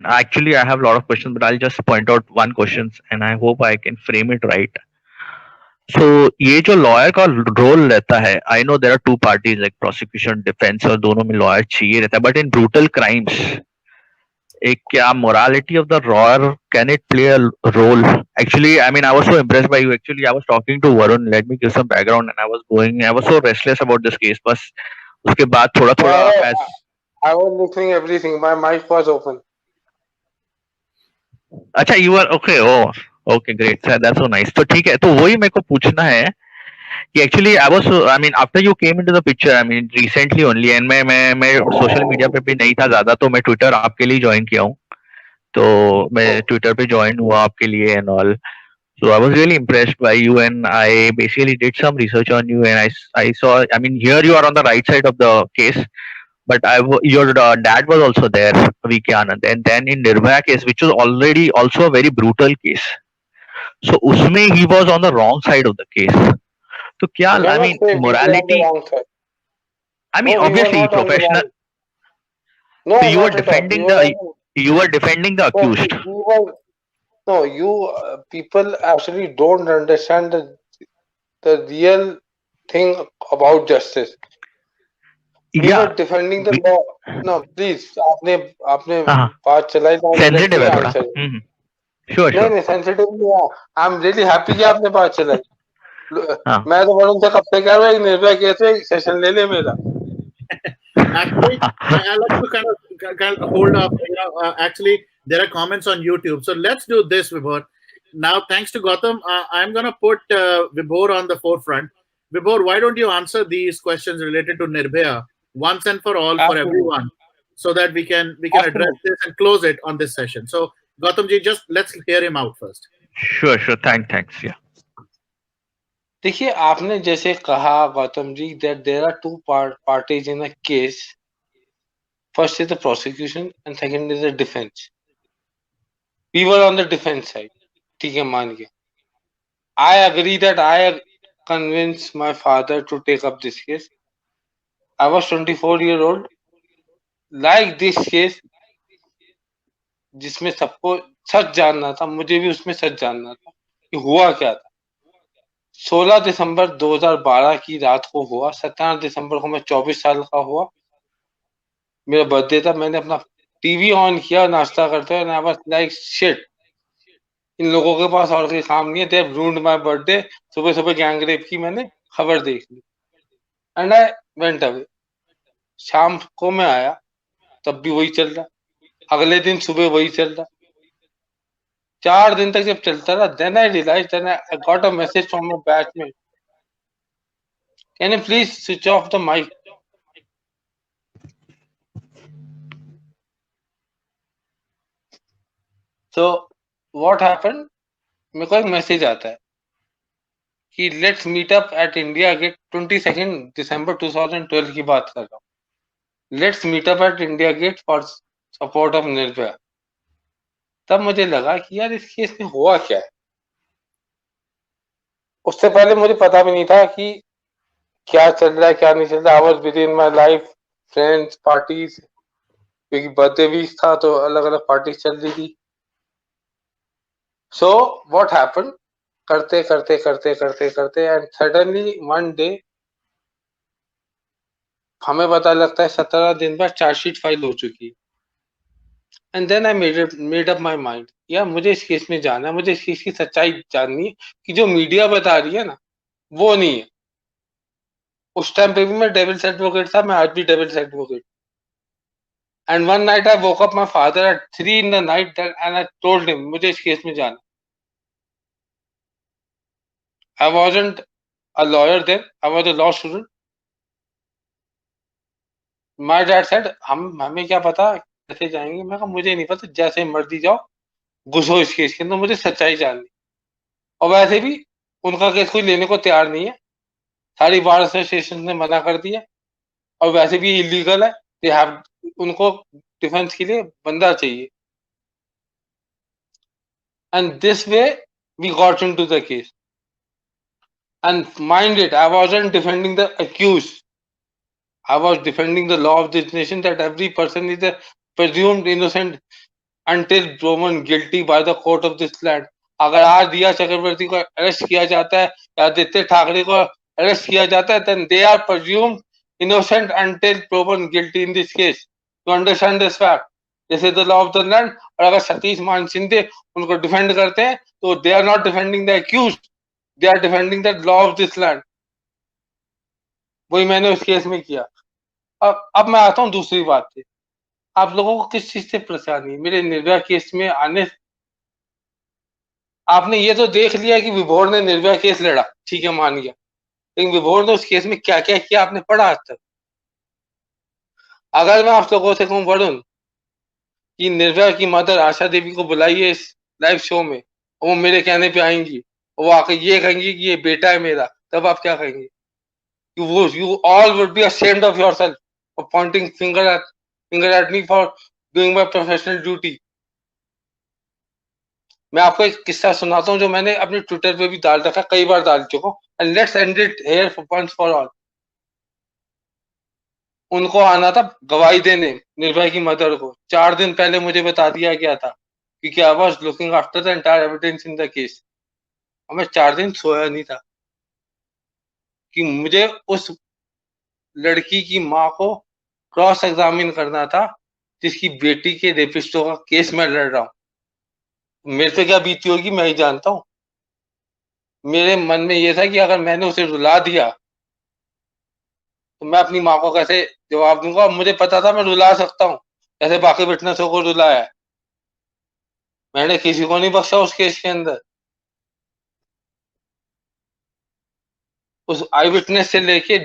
Actually, I have a lot of questions, but I'll just point out one question, and I hope I can frame it right. So ये जो lawyer का role रहता है, I know there are two parties like prosecution defence और दोनों में lawyer चाहिए रहता है, बट इन ब्रूटल क्राइम्स एक क्या morality of the lawyer can it play a role? Actually, I mean, I was so impressed by you. Actually, I was talking to Varun. Let me give some background, and I was so restless about this case. बस उसके बाद थोड़ा थोड़ा Yeah, as I was listening everything. My mic was open. अच्छा you are okay. Oh, okay, great. That's so nice. तो ठीक है. तो वही मेरे को पूछना है कि actually I mean after you came into the picture, I mean recently only, and मैं सोशल मीडिया पे भी नहीं था ज्यादा, तो मैं ट्विटर आपके लिए ज्वाइन किया हूँ. तो मैं Oh, ट्विटर पे ज्वाइन हुआ आपके लिए and all. So I was really impressed by you, and I basically did some research on you, and I saw. I mean, here you are on the right side of the case, but your dad was also there, VK Anand, and then in Nirbhaya case, which was already also a very brutal case. So उसमें he was on the wrong side of the case. तो क्या you I cannot mean say we were on the morality? wrong side. I mean No, we were obviously not on the professional. wrong. No, You were not at all. We defending were on the the. you were defending the No, accused. we were. No, you people actually don't understand the real thing about justice. We were Yeah. defending the We, law. No, please, आपने आपने हाँ. बात चलाई तो let sensitive me है थोड़ा. answer. Sure नहीं sure. नहीं सेंसिटिव नहीं है. आई एम रियली हैप्पी कि आपने बात चलाई. हाँ. मैं तो वरुण से कब से कह रहा हूँ निर्भया केस में सेशन ले ले मेरा. Actually, I like to kind of hold up. Actually, there are comments on YouTube, so let's do this, Vibhor. Now, thanks to Gautam, I'm going to put Vibhor on the forefront. Vibhor, why don't you answer these questions related to Nirbhaya once and for all for Absolutely, everyone, so that we can address absolutely. this and close it on this session. So, Gautam ji, just let's hear him out first. Sure. Thanks. Yeah. देखिए आपने जैसे कहा Gautam ji that there are two parties in a case. First is the prosecution and second is the defense. We were on the defense side. ठीक है मान गया. I agree that I convinced my father to take up this case. I was 24-year-old. Like this case, जिसमें सबको सच जानना था, मुझे भी उसमें सच जानना था कि हुआ क्या था. 16 दिसंबर 2012 की रात को हुआ. 17 दिसंबर को मैं 24 साल का हुआ. मेरा बर्थडे था. मैंने अपना टीवी ऑन किया नाश्ता करते हुए. I was like shit. इन लोगों के पास और कोई काम नहीं है. They have ruined my birthday. सुबह गैंग रेप की मैंने खबर देख ली. And I went away. शाम को मैं आया तब भी वही चल रहा. अगले दिन सुबह वही चल रहा. 4 दिन तक जब चलता रहा, then I realise then I got a message from my batchmate. Can you please switch off the mic. So what happened. मेरे को एक मैसेज आता है कि let's meet up at India Gate. 22 दिसंबर 2012 की बात कर रहा हूँ. Let's meet up at India Gate for support of Nirbhaya. तब मुझे लगा कि यार इस केस में हुआ क्या है. उससे पहले मुझे पता भी नहीं था कि क्या चल रहा है क्या नहीं चल रहा. I was with in my life, friends, parties. क्योंकि बर्थडे वीक था तो अलग अलग पार्टीज चल रही थी. सो व्हाट हैपेंड. करते एंड सडनली वन डे हमें पता लगता है 17 दिन बाद चार्जशीट फाइल हो चुकी है. And then I made up my mind. यार मुझे इस केस में जाना है. मुझे इस केस की सच्चाई जाननी है कि जो मीडिया बता रही है ना वो नहीं है. उस टाइम पे भी मैं डेविल्स एडवोकेट था. मैं आज भी devil's advocate. And one night I woke up my father at 3 in the night and I told him मुझे इस केस में जाना. I wasn't a lawyer then. I was a law student. My dad said हमें क्या पता कैसे जाएंगे. मैं कहा मुझे नहीं पता. जैसे मर्जी जाओ घुसो इस केस के अंदर. मुझे सच्चाई जाननी. और वैसे भी उनका केस कोई लेने को तैयार नहीं है. सारी बार एसोसिएशन ने मना कर दिया. और वैसे भी इलीगल है. दे हैव उनको डिफेंस के लिए बंदा चाहिए. And this way we got into the case. And mind it, I wasn't defending the accused. I was defending the law of this nation that every person is a presumed innocent until proven guilty by the court of this land. अगर आज दिया चक्रवर्ती को arrest किया जाता है या आदित्य ठाकरे को arrest किया जाता है, then they are presumed innocent until proven guilty in this case. To understand this fact, this is the law of the land. और अगर सतीश मान सिंधे उनको डिफेंड करते हैं तो they are not defending the accused, they are defending the law of this land. वही मैंने उस केस में किया। अब मैं आता हूँ दूसरी बात पे। आप लोगों को किस चीज से परेशानी है मेरे निर्भया केस में आने? आपने ये तो देख लिया कि विभोर ने निर्भया केस लड़ा, ठीक है, मान गया, लेकिन विभोर ने उस केस में क्या क्या किया आपने पढ़ा आज तक? अगर मैं आप लोगों से कहूँ वरुण कि निर्भया की मदर आशा देवी को बुलाइए इस लाइव शो में, वो मेरे कहने पे आएंगी, वो आकर ये कहेंगी कि ये बेटा है मेरा, तब आप क्या कहेंगे? You all would be ashamed of yourself for pointing finger at me for doing my professional duty. मैं आपको एक किस्सा सुनाता हूँ जो मैंने अपने ट्विटर पे भी डाल रखा, कई बार डाल चुका हूँ, and let's end it here for once for all. उनको आना था गवाही देने निर्भया की मदर को, 4 दिन पहले मुझे बता दिया गया था क्योंकि I was looking after the entire evidence in the case. और मैं 4 दिन सोया नहीं था कि मुझे उस लड़की की माँ को क्रॉस एग्जामिन करना था जिसकी बेटी के रेपिस्टों का केस मैं लड़ रहा हूँ। मेरे पे क्या बीती होगी मैं ही जानता हूँ। मेरे मन में ये था कि अगर मैंने उसे रुला दिया तो मैं अपनी माँ को कैसे जवाब दूंगा। मुझे पता था मैं रुला सकता हूँ, जैसे बाकी विटनेसों को रुलाया है। मैंने किसी को नहीं बख्शा उस केस के अंदर। उस आई विटनेस से लेके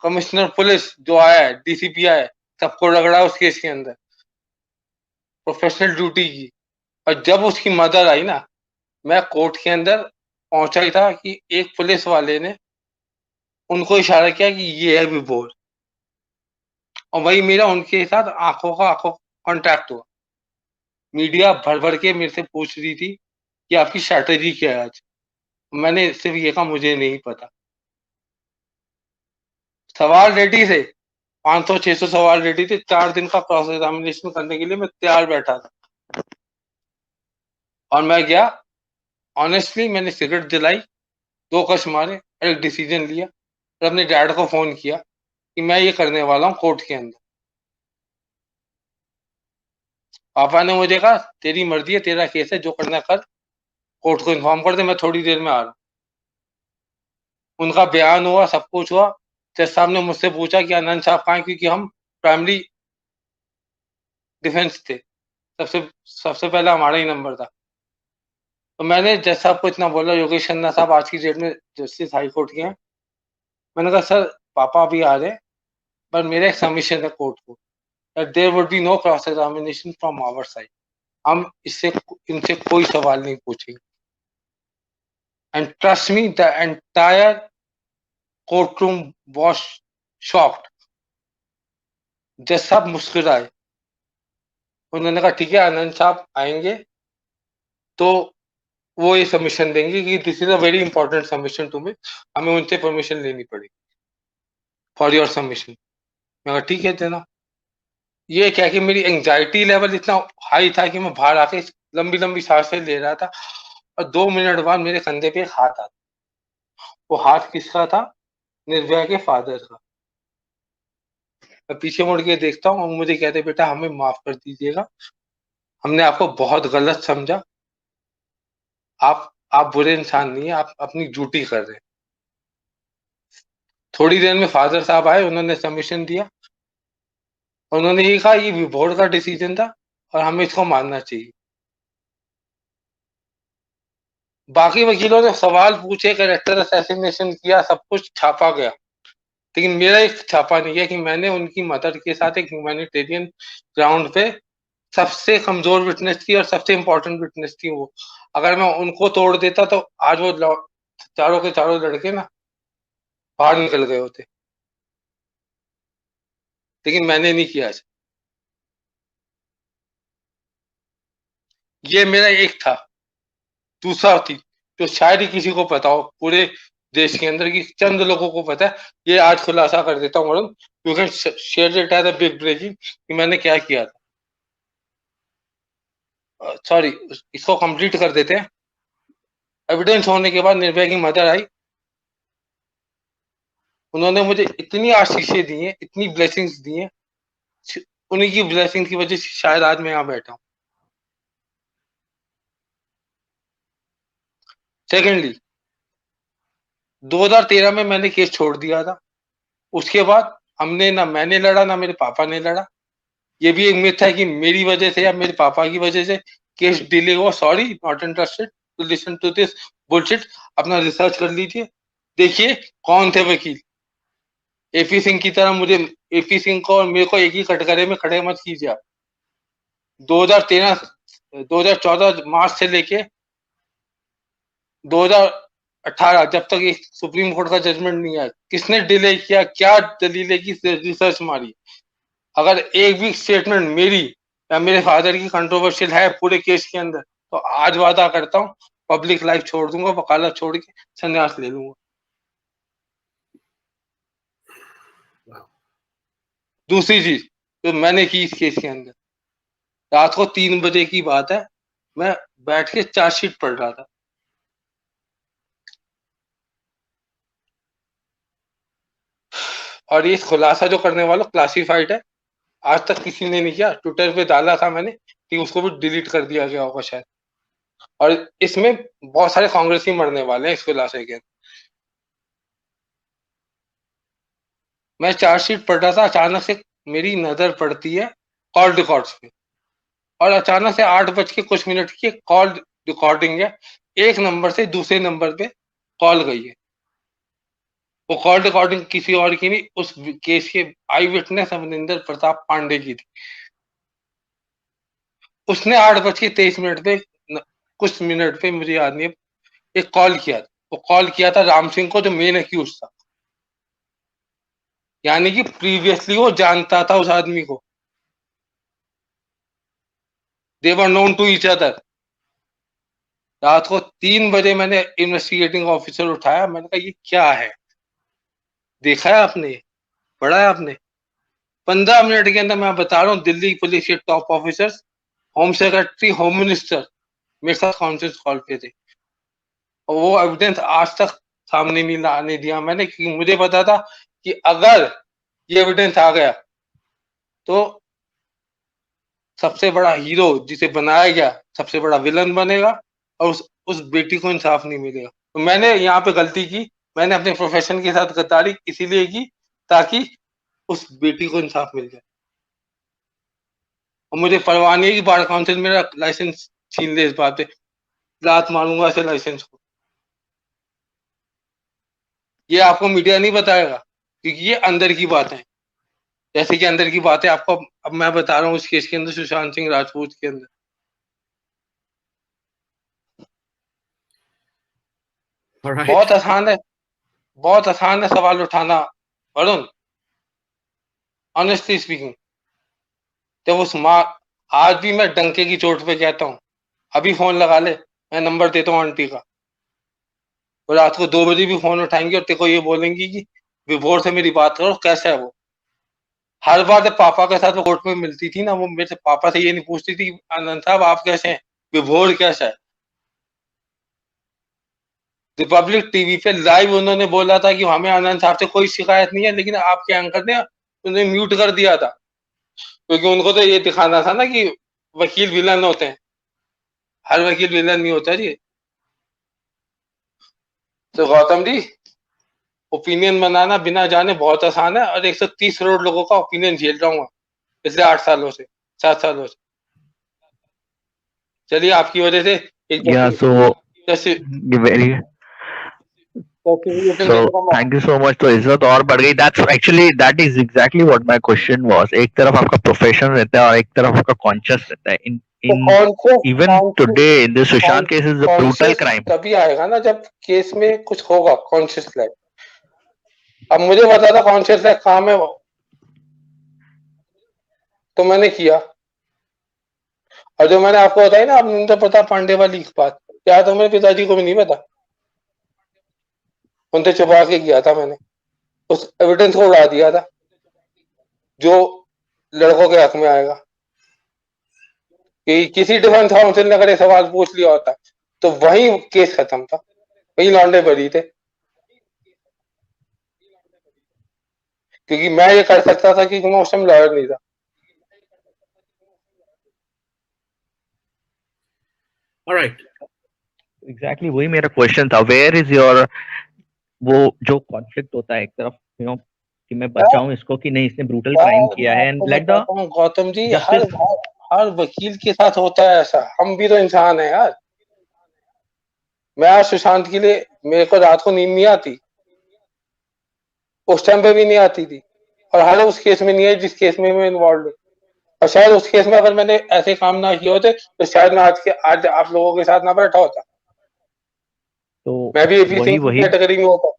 कमिश्नर पुलिस जो आया है, डीसीपी आया है, सबको रगड़ा उस केस के अंदर, प्रोफेशनल ड्यूटी की। और जब उसकी मदर आई ना, मैं कोर्ट के अंदर पहुंचा ही था कि एक पुलिस वाले ने उनको इशारा किया कि ये है विभोर, और वही मेरा उनके साथ आंखों कांटेक्ट हुआ। मीडिया भर भर के मेरे से पूछ रही थी कि आपकी स्ट्रैटेजी क्या है आज। मैंने सिर्फ ये कहा मुझे नहीं पता। सवाल रेडी थे, 500-600 सवाल रेडी थे। 4 दिन का क्रॉस एग्जामिनेशन करने के लिए मैं तैयार बैठा था और मैं गया। ऑनेस्टली मैंने सिगरेट जलाई, 2 कश मारे, एक डिसीजन लिया और अपने डैड को फोन किया कि मैं ये करने वाला हूँ कोर्ट के अंदर। पापा ने मुझे कहा तेरी मर्जी है, तेरा केस है, जो करना कर, कोर्ट को इन्फॉर्म कर दे, मैं थोड़ी देर में आ रहा हूँ। उनका बयान हुआ, सब कुछ हुआ। जज साहब ने मुझसे पूछा कि आनंद साहब कहाँ हैं, क्योंकि हम प्राइमरी डिफेंस थे, सबसे पहला हमारा ही नंबर था। तो मैंने जज साहब को इतना बोला, योगेश खन्ना साहब आज की डेट में जस्टिस हाई कोर्ट के हैं। मैंने कहा सर पापा भी आ रहे, पर मेरा एक सबमिशन है कोर्ट को, there would be no cross examination from our side. हम इनसे कोई सवाल नहीं पूछेंगे। And trust me, the entire courtroom was shocked. जज साहब मुस्कुराए, उन्होंने कहा ठीक है आनंद साहब आएंगे तो वो ये सबमिशन देंगे कि this is a very important submission to me, हमें उनसे परमिशन लेनी पड़ेगी फॉर योर सबमिशन। मैं कहा ठीक है देना। ये क्या कि मेरी एंजाइटी लेवल इतना हाई था कि मैं बाहर आके लंबी लंबी सांसें ले रहा था और 2 मिनट बाद मेरे कंधे पे एक हाथ आता। वो हाथ किसका था? निर्भया के फादर का। मैं पीछे मुड़ के देखता हूँ और मुझे कहते बेटा हमें माफ कर दीजिएगा, हमने आपको बहुत गलत समझा, आप बुरे इंसान नहीं है, आप अपनी ड्यूटी कर रहे हैं। थोड़ी देर में फादर साहब आए, उन्होंने सबमिशन दिया, उन्होंने ये कहा ये बोर्ड का डिसीजन था और हमें इसको मानना चाहिए। बाकी वकीलों ने सवाल पूछे, कैरेक्टर असैसिनेशन किया, सब कुछ छापा गया, लेकिन मेरा एक छापा नहीं है कि मैंने उनकी मदर के साथ एक ह्यूमैनिटेरियन ग्राउंड पे सबसे कमजोर विटनेस थी और सबसे इंपॉर्टेंट विटनेस थी वो। अगर मैं उनको तोड़ देता तो आज वो चारों के चारों लड़के ना बाहर निकल गए होते, लेकिन मैंने नहीं किया। ये मेरा एक था। दूसरा थी जो शायद ही किसी को पता हो पूरे देश के अंदर, की चंद लोगों को पता है। ये आज खुलासा कर देता हूँ Varun, you can share it as a big breaking कि मैंने क्या किया था। सॉरी, इसको कंप्लीट कर देते हैं। एविडेंस होने के बाद निर्भया की मदर आई, उन्होंने मुझे इतनी आशीषें दी हैं, इतनी ब्लेसिंग्स दी हैं, उन्हीं की ब्लेसिंग की वजह से शायद आज मैं यहाँ बैठा हूँ। सेकेंडली, 2013 में मैंने केस छोड़ दिया था। उसके बाद हमने, ना मैंने लड़ा ना मेरे पापा ने लड़ा। ये भी एक मिथ है कि मेरी वजह से या मेरे पापा की वजह से केस डिले हुआ। Sorry, not interested to listen to this bullshit. अपना रिसर्च कर लीजिए, देखिए कौन थे वकील। एपी सिंह की तरह मुझे, एपी सिंह को और मेरे को एक ही कटघरे में खड़े मत कीजिए आप। 2014 मार्च से लेके 2018 जब तक ये सुप्रीम कोर्ट का जजमेंट नहीं आया, किसने डिले किया, क्या दलीलें की, रिसर्च मारी। अगर एक भी स्टेटमेंट मेरी या मेरे फादर की कंट्रोवर्शियल है पूरे केस के अंदर, तो आज वादा करता हूँ पब्लिक लाइफ छोड़ दूंगा, वकालत छोड़ के संन्यास ले लूंगा। दूसरी चीज जो मैंने की इस केस के अंदर, रात को 3 बजे की बात है, मैं बैठ के चार्जशीट पढ़ रहा था। और ये खुलासा जो करने वाला क्लासिफाइड है, आज तक किसी ने नहीं किया। ट्विटर पे डाला था मैंने कि उसको भी डिलीट कर दिया गया होगा शायद। और इसमें बहुत सारे कांग्रेसी मरने वाले हैं इस खुलासे के। मैं चार्जशीट पढ़ रहा था, अचानक से मेरी नजर पड़ती है कॉल रिकॉर्ड्स पे, और अचानक से 8 बज के कुछ मिनट की कॉल रिकॉर्डिंग है, एक नंबर से दूसरे नंबर पे कॉल गई है। वो कॉल रिकॉर्डिंग किसी और की नहीं, उस केस के आई विटनेस अमरिंदर प्रताप पांडे की थी। उसने 8 बज के 23 मिनट पे, कुछ मिनट पे, मुझे याद नहीं है, एक कॉल किया था। वो कॉल किया था राम सिंह को, जो मेन एक्यूज था। यानी कि प्रीवियसली वो जानता था उस आदमी को। They were known to each other. रात को 3 बजे मैंने इन्वेस्टिगेटिंग ऑफिसर उठाया, मैंने कहा ये क्या है, देखा है आपने, पढ़ा है आपने? 15 मिनट के अंदर मैं बता रहा हूँ, दिल्ली पुलिस के top officers, home secretary, home minister मेरे साथ कॉन्फ्रेंस कॉल पे थे। और वो एविडेंस आज तक सामने नहीं लाने दिया मैंने, क्योंकि मुझे पता था कि अगर ये एविडेंस आ गया तो सबसे बड़ा हीरो जिसे बनाया गया सबसे बड़ा विलन बनेगा, और उस बेटी को इंसाफ नहीं मिलेगा। तो मैंने यहाँ पे गलती की, मैंने अपने प्रोफेशन के साथ गद्दारी इसीलिए की ताकि उस बेटी को इंसाफ मिल जाए। और मुझे परवाह नहीं है कि बार काउंसिल मेरा लाइसेंस छीन ले, इस बात पे लात मारूंगा ऐसे लाइसेंस को। ये आपको मीडिया नहीं बताएगा, क्योंकि ये अंदर की बातें, जैसे कि अंदर की बातें आपको अब मैं बता रहा हूँ उस केस के अंदर, सुशांत सिंह राजपूत के अंदर। Alright. बहुत आसान है सवाल उठाना वरुण, ऑनेस्टली स्पीकिंग। जब उस माँ, आज भी मैं डंके की चोट पे कहता हूँ, अभी फोन लगा ले, मैं नंबर देता हूँ आंटी का, और रात को 2 बजे भी फोन उठाएंगे और तेरे को ये बोलेंगी कि विभोर से मेरी बात करो, कैसा है वो। हर बार जब पापा के साथ वो कोर्ट में मिलती थी ना, वो मेरे से, पापा से ये नहीं पूछती थी आनंद साहब आप कैसे हैं, विभोर कैसा है। रिपब्लिक टीवी पे लाइव उन्होंने बोला था कि हमें आनंद साहब से कोई शिकायत नहीं है, लेकिन आपके एंकर ने उन्हें म्यूट कर दिया था, क्योंकि उनको तो ये दिखाना था ना कि वकील विलन होते हैं। हर वकील विलन नहीं होता जी। तो गौतम जी, ओपिनियन बनाना बिना जाने बहुत आसान है, और 130 करोड़ लोगों का ओपिनियन झेल रहा हूँ पिछले 8 सालों से, 7 सालों से। चलिए, आपकी वजह से Yeah, so very so thank you so much. तो इज्जत और बढ़ गई। That is exactly what my question was. एक तरफ आपका प्रोफेशन रहता है और एक तरफ आपका कॉन्शियस रहता है। Even today in the Sushant case is a brutal crime. तभी आएगा ना जब केस में कुछ होगा कॉन्शियस लाइफ। अब मुझे पता था कॉन्शियस लाइफ काम है वो, तो मैंने किया। और जो मैंने आपको बताई ना अमरिंदर प्रताप पांडे वाली बात, क्या तो मेरे पिताजी को भी नहीं पता, उनसे छुपा के किया था मैंने। उस एविडेंस को उड़ा दिया था जो लड़कों के हक में आएगा। कि किसी डिफेंस काउंसिल ने अगर ये सवाल पूछ लिया होता तो वही केस खत्म था, वही लौंडे बरी थे, क्योंकि मैं ये कर सकता था क्योंकि मैं उस टाइम लॉयर नहीं था। Alright. एग्जैक्टली वही मेरा क्वेश्चन था, वेयर इज योर वो जो कॉन्फ्लिक्ट होता है एक तरफ यू नो कि मैं बचाऊं इसको कि नहीं इसने ब्रूटल क्राइम किया है and let the Gautam ji, justice. हर वकील के साथ होता है ऐसा, हम भी तो इंसान है यार। मैं आज सुशांत के लिए, मेरे को रात को नींद नहीं आती, उस टाइम पे भी नहीं आती थी, और हर उस केस में नहीं है जिस केस में मैं इन्वॉल्व हूँ। और शायद उस केस में अगर मैंने ऐसे काम ना किए होते तो शायद मैं आज आप लोगों के साथ ना बैठा होता, तो मैं भी एफिशिएंसी कैटेगरी में होता।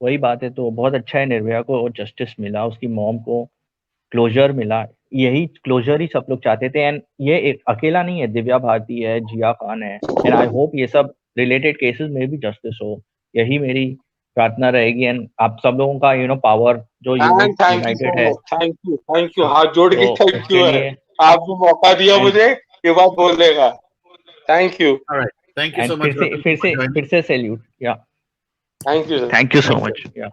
वही बात है। तो बहुत अच्छा है निर्भया को जस्टिस मिला, उसकी मॉम को क्लोजर मिला, यही क्लोजर ही सब लोग चाहते थे। एंड ये एक अकेला नहीं है, दिव्या भारती है, जिया खान है, एंड आई होप ये सब रिलेटेड केसेस में भी जस्टिस हो, यही मेरी प्रार्थना रहेगी। एंड आप सब लोगों का पावर जो यूनाइटेड है, थैंक यू, हाथ जोड़ के तो थैंक यू उसके है, लिए आपने मौका दिया मुझे ये बात बोलने का, thank you. Alright. Thank you so and much. फिर से सैल्यूट, या थैंक यू सो मच, या